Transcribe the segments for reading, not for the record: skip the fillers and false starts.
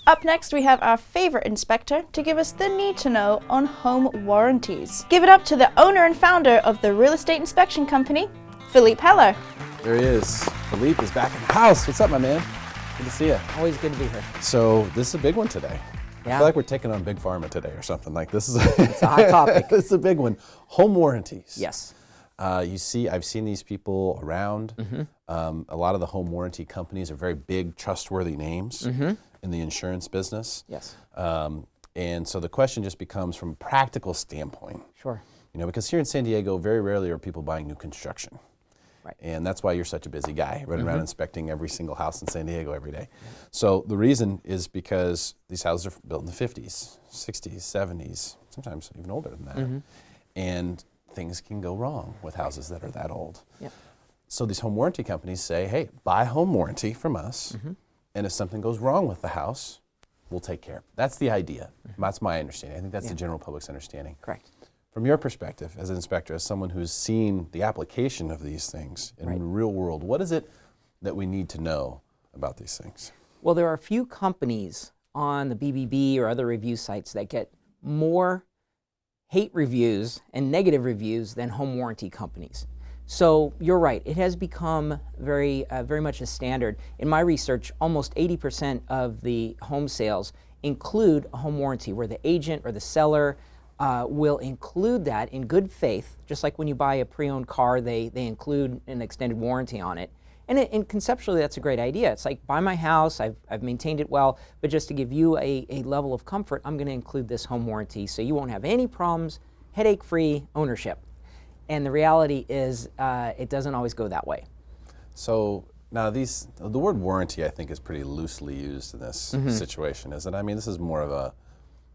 Up next, we have our favorite inspector to give us the need to know on home warranties. Give it up to the owner and founder of the real estate inspection company, Philippe Heller. There he is. Philippe is back in the house. What's up, my man? Good to see you. Always good to be here. So this is a big one today. Yeah. I feel like we're taking on Big Pharma today or something. Like this is It's a hot topic. It's a big one. Home warranties. Yes. I've seen these people around. A lot of the home warranty companies are very big, trustworthy names in the insurance business. Yes. And so the question just becomes from a practical standpoint. Sure. You know, because here in San Diego, very rarely are people buying new construction. Right. And that's why you're such a busy guy, running around inspecting every single house in San Diego every day. So the reason is because these houses are built in the 50s, 60s, 70s, sometimes even older than that. And things can go wrong with houses that are that old. Yep. So these home warranty companies say, hey, buy home warranty from us, and if something goes wrong with the house, we'll take care of it. That's the idea. That's my understanding. I think that's the general public's understanding. Correct. From your perspective as an inspector, as someone who's seen the application of these things in the real world, what is it that we need to know about these things? Well, there are a few companies on the BBB or other review sites that get more hate reviews and negative reviews than home warranty companies. So you're right, it has become very much a standard. In my research, almost 80% of the home sales include a home warranty where the agent or the seller will include that in good faith, just like when you buy a pre-owned car, they include an extended warranty on it. And conceptually, that's a great idea. It's like, buy my house, I've maintained it well, but just to give you a level of comfort, I'm going to include this home warranty so you won't have any problems, headache-free ownership. And the reality is, it doesn't always go that way. So now the word warranty, I think, is pretty loosely used in this situation, isn't it? I mean, this is more of a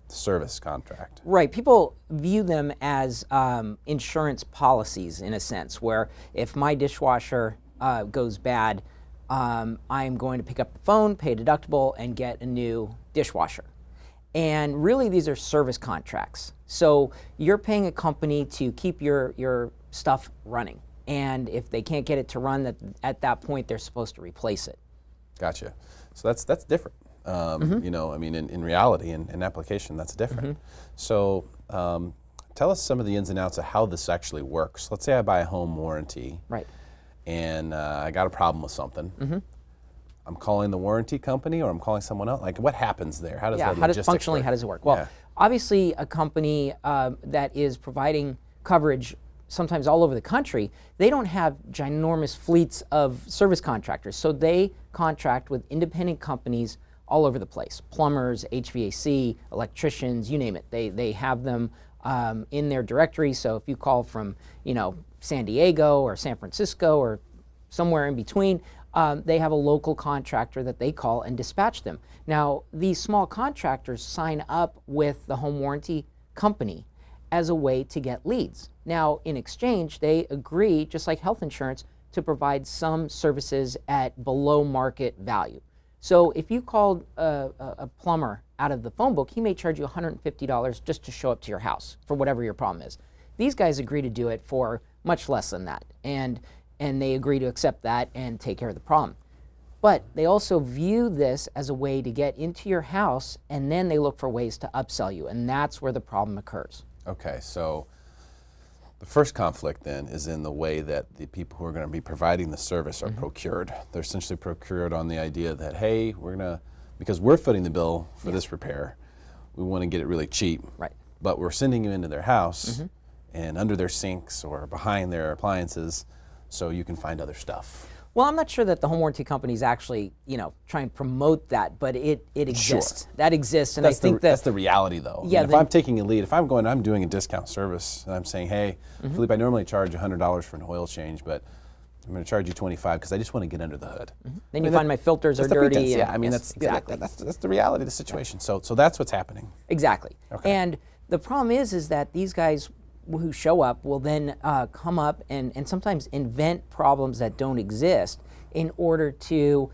service contract. Right. People view them as insurance policies in a sense, where if my dishwasher goes bad, I'm going to pick up the phone, pay a deductible, and get a new dishwasher. And really, these are service contracts. So you're paying a company to keep your stuff running. And if they can't get it to run, at that point, they're supposed to replace it. Gotcha. So that's different. You know, I mean, in reality, in application, that's different. So tell us some of the ins and outs of how this actually works. Let's say I buy a home warranty. Right. And I got a problem with something. I'm calling the warranty company, or I'm calling someone else. Like, what happens there? How does that logistics functionally, work? how does it work? Well, obviously, a company that is providing coverage sometimes all over the country, they don't have ginormous fleets of service contractors. So they contract with independent companies all over the place. Plumbers, HVAC, electricians, you name it. They have them in their directory. So if you call from, San Diego or San Francisco or somewhere in between, they have a local contractor that they call and dispatch them. Now, these small contractors sign up with the home warranty company as a way to get leads. Now, in exchange, they agree, just like health insurance, to provide some services at below market value. So if you called a plumber out of the phone book, he may charge you $150 just to show up to your house for whatever your problem is. These guys agree to do it for much less than that, and they agree to accept that and take care of the problem. But they also view this as a way to get into your house, and then they look for ways to upsell you, and that's where the problem occurs. Okay, so the first conflict then is in the way that the people who are going to be providing the service are procured. They're essentially procured on the idea that, hey, because we're footing the bill for this repair, we want to get it really cheap. Right. But we're sending you into their house and under their sinks or behind their appliances so you can find other stuff. Well, I'm not sure that the home warranty companies actually, try and promote that, but it exists. Sure. That exists, and That's I think that's the reality, though. Yeah. I mean, if I'm taking a lead, if I'm doing a discount service, and I'm saying, hey, Philippe, I normally charge $100 for an oil change, but I'm going to charge you $25 because I just want to get under the hood. Then you find my filters are dirty. Yeah, I mean, yes, exactly. That's the reality of the situation. So that's what's happening. Exactly. Okay. And the problem is that these guys who show up will then come up and sometimes invent problems that don't exist in order to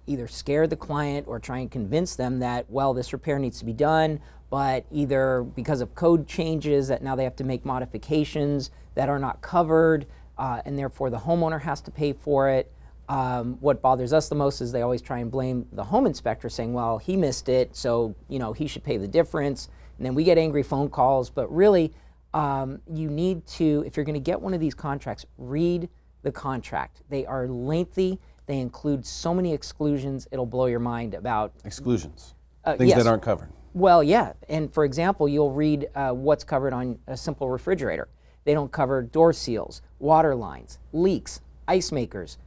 either scare the client or try and convince them that, well, this repair needs to be done, but either because of code changes that now they have to make modifications that are not covered, and therefore the homeowner has to pay for it, What bothers us the most is they always try and blame the home inspector, saying, well, he missed it, so he should pay the difference. And then we get angry phone calls. But really, you need to, if you're going to get one of these contracts, read the contract. They are lengthy. They include so many exclusions, it'll blow your mind about. Exclusions, things yes. that aren't covered. Well, yeah. And for example, you'll read what's covered on a simple refrigerator. They don't cover door seals, water lines, leaks, ice makers,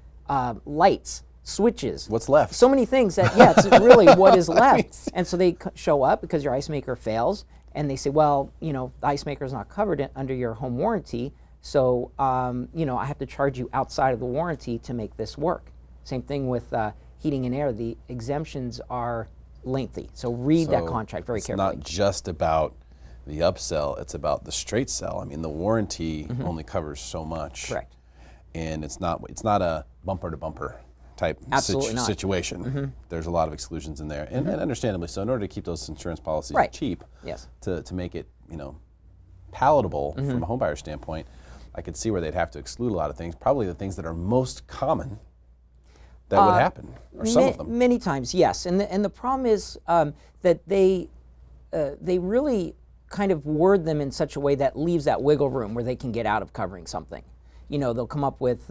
lights, switches. What's left? So many things that, yeah, it's really what is left. And so they show up because your ice maker fails, and they say, well, the ice maker is not covered under your home warranty, so, I have to charge you outside of the warranty to make this work. Same thing with heating and air. The exemptions are lengthy, so read that contract very carefully. It's not just about the upsell, it's about the straight sell. I mean, the warranty only covers so much. Correct. And it's not a bumper-to-bumper type situation. There's a lot of exclusions in there, and understandably so. In order to keep those insurance policies cheap, yes, to make it palatable from a home buyer standpoint, I could see where they'd have to exclude a lot of things. Probably the things that are most common that would happen, or some of them. Many times, yes. And the problem is that they really kind of word them in such a way that leaves that wiggle room where they can get out of covering something. They'll come up with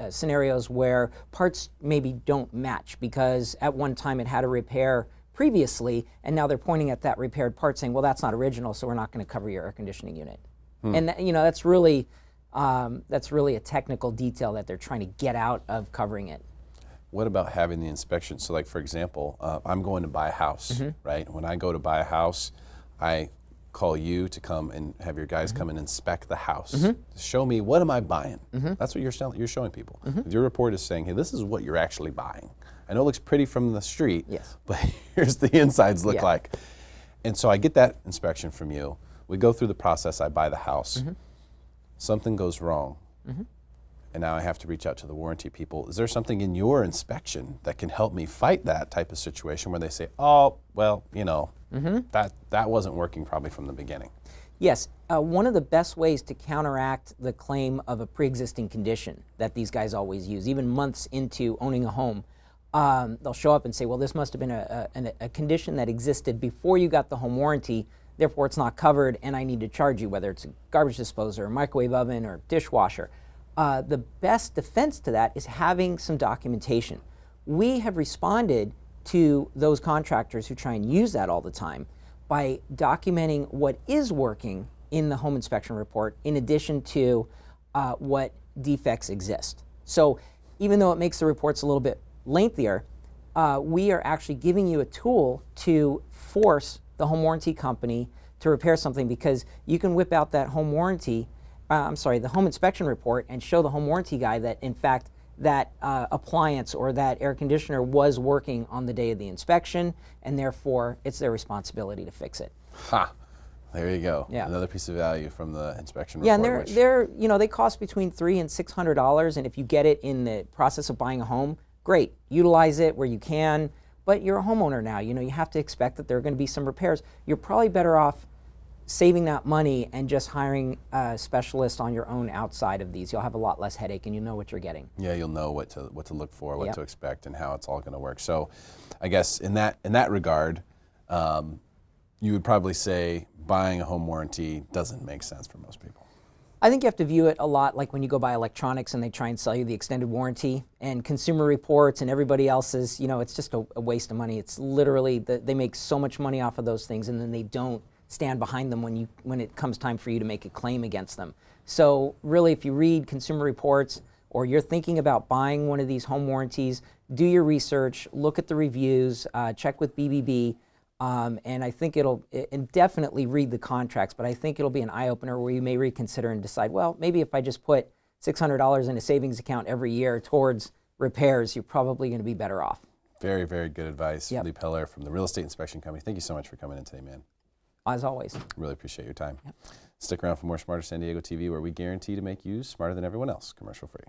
scenarios where parts maybe don't match because at one time it had a repair previously, and now they're pointing at that repaired part saying, well, that's not original, so we're not going to cover your air conditioning unit. And that's really a technical detail that they're trying to get out of covering it. What about having the inspection? So like, for example, I'm going to buy a house, right? When I go to buy a house, I call you to come and have your guys come and inspect the house. Show me, what am I buying? That's what you're showing people. Your report is saying, hey, this is what you're actually buying. I know it looks pretty from the street, but here's the insides look like. And so I get that inspection from you. We go through the process, I buy the house. Something goes wrong. And now I have to reach out to the warranty people. Is there something in your inspection that can help me fight that type of situation where they say, oh, well, that wasn't working probably from the beginning? Yes. One of the best ways to counteract the claim of a pre-existing condition that these guys always use, even months into owning a home, they'll show up and say, well, this must have been a condition that existed before you got the home warranty, therefore it's not covered and I need to charge you, whether it's a garbage disposer, a microwave oven, or dishwasher. The best defense to that is having some documentation. We have responded to those contractors who try and use that all the time by documenting what is working in the home inspection report in addition to what defects exist. So even though it makes the reports a little bit lengthier, we are actually giving you a tool to force the home warranty company to repair something, because you can whip out that home warranty the home inspection report and show the home warranty guy that, in fact, that appliance or that air conditioner was working on the day of the inspection, and therefore it's their responsibility to fix it. Ha! There you go. Yeah. Another piece of value from the inspection report. Yeah, and they cost between $300 and $600, and if you get it in the process of buying a home, great. Utilize it where you can, but you're a homeowner now. You have to expect that there are going to be some repairs. You're probably better off saving that money and just hiring a specialist on your own outside of these. You'll have a lot less headache, and you know what you're getting. Yeah, you'll know what to look for, what to expect, and how it's all going to work. So, I guess in that regard, you would probably say buying a home warranty doesn't make sense for most people. I think you have to view it a lot like when you go buy electronics and they try and sell you the extended warranty, and Consumer Reports and everybody else's. It's just a waste of money. It's literally they make so much money off of those things, and then they don't stand behind them when it comes time for you to make a claim against them. So really, if you read Consumer Reports or you're thinking about buying one of these home warranties, do your research, look at the reviews, check with BBB, and I think and definitely read the contracts, but I think it'll be an eye-opener where you may reconsider and decide, well, maybe if I just put $600 in a savings account every year towards repairs, you're probably going to be better off. Very, very good advice. Philippe Heller from the Real Estate Inspection Company. Thank you so much for coming in today, man. As always. Really appreciate your time. Stick around for more Smarter San Diego TV, where we guarantee to make you smarter than everyone else, commercial free.